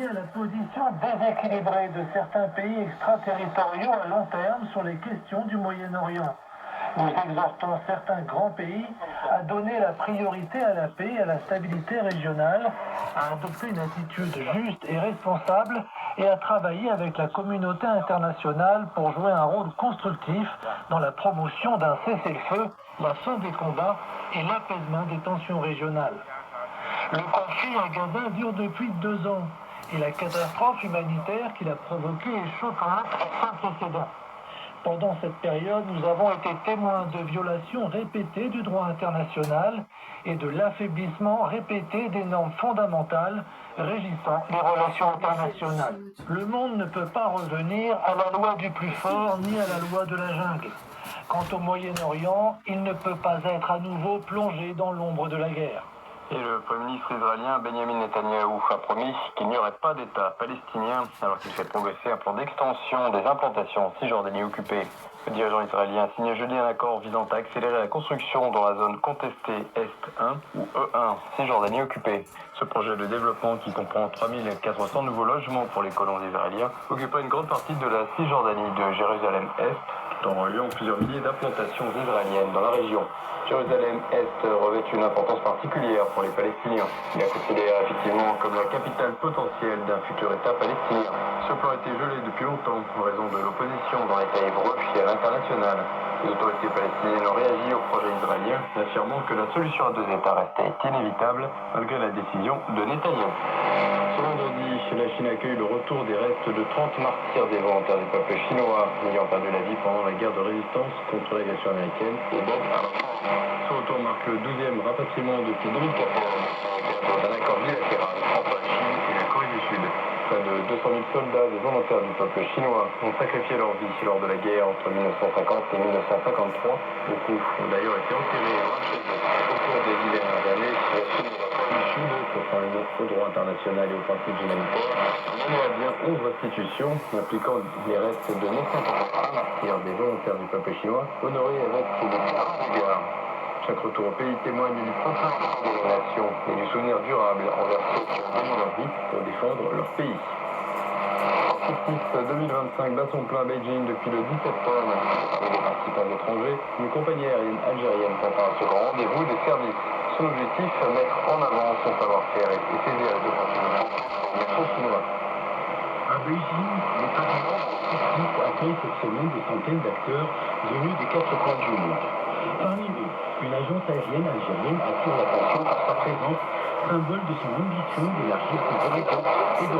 à la position déséquilibrée de certains pays extraterritoriaux à long terme sur les questions du Moyen-Orient. Nous exhortons certains grands pays à donner la priorité à la paix et à la stabilité régionale, à adopter une attitude juste et responsable et à travailler avec la communauté internationale pour jouer un rôle constructif dans la promotion d'un cessez-le-feu, la fin des combats et l'apaisement des tensions régionales. Le conflit à Gaza dure depuis 2 ans et la catastrophe humanitaire qu'il a provoquée est choquante et sans précédent. Pendant cette période, nous avons été témoins de violations répétées du droit international et de l'affaiblissement répété des normes fondamentales régissant les relations internationales. Le monde ne peut pas revenir à la loi du plus fort ni à la loi de la jungle. Quant au Moyen-Orient, il ne peut pas être à nouveau plongé dans l'ombre de la guerre. Et le Premier ministre israélien Benjamin Netanyahou a promis qu'il n'y aurait pas d'État palestinien alors qu'il fait progresser un plan d'extension des implantations en Cisjordanie occupée. Le dirigeant israélien a signé jeudi un accord visant à accélérer la construction dans la zone contestée Est 1 ou E1, Cisjordanie occupée. Ce projet de développement, qui comprend 3400 nouveaux logements pour les colons israéliens, occupera une grande partie de la Cisjordanie de Jérusalem-Est, tout en reliant plusieurs milliers d'implantations israéliennes dans la région. Jérusalem-Est revêt une importance particulière pour les Palestiniens. Il est considéré effectivement comme la capitale potentielle d'un futur État palestinien. Ce plan a été gelé depuis longtemps en raison de l'opposition dans l'État hébreu et à l'international. Les autorités palestiniennes ont réagi au projet israélien, affirmant que la solution à 2 États restait inévitable malgré la décision de Netanyahou. Ce vendredi, la Chine accueille le retour des restes de 30 martyrs des volontaires du peuple chinois ayant perdu la vie pendant la guerre de résistance contre l'agression américaine et donc à la France. Ce retour marque le 12e rapatriement depuis 2014 d'un accord bilatéral entre la Chine et la Corée du Sud. Près de 200 000 soldats des volontaires du peuple chinois ont sacrifié leur vie lors de la guerre entre 1950 et 1953. Beaucoup ont d'ailleurs été enterrés au cours des 10 dernières années du Sud, conformément au droit international et aux principes humanitaires. Il y a bien 11 restitutions impliquant les restes de 980 martyrs des volontaires du peuple chinois, honorés avec des regards. Chaque retour au pays témoigne du profond de la nation et du souvenir durable envers ceux qui ont donné leur vie pour défendre leur pays. Justice 2025 bat son plein à Beijing depuis le 10 septembre. Avec des participants étrangers, une compagnie aérienne algérienne prépare ce grand rendez-vous des services. Son objectif, mettre en avant son savoir-faire et saisir les opportunités du métro chinois. À Beijing, les parlements accueillent cette semaine des centaines d'acteurs venus des 4 coins du monde. Parmi eux, une agence aérienne algérienne attire l'attention par sa présence, symbole de son ambition d'élargir ses horizons et de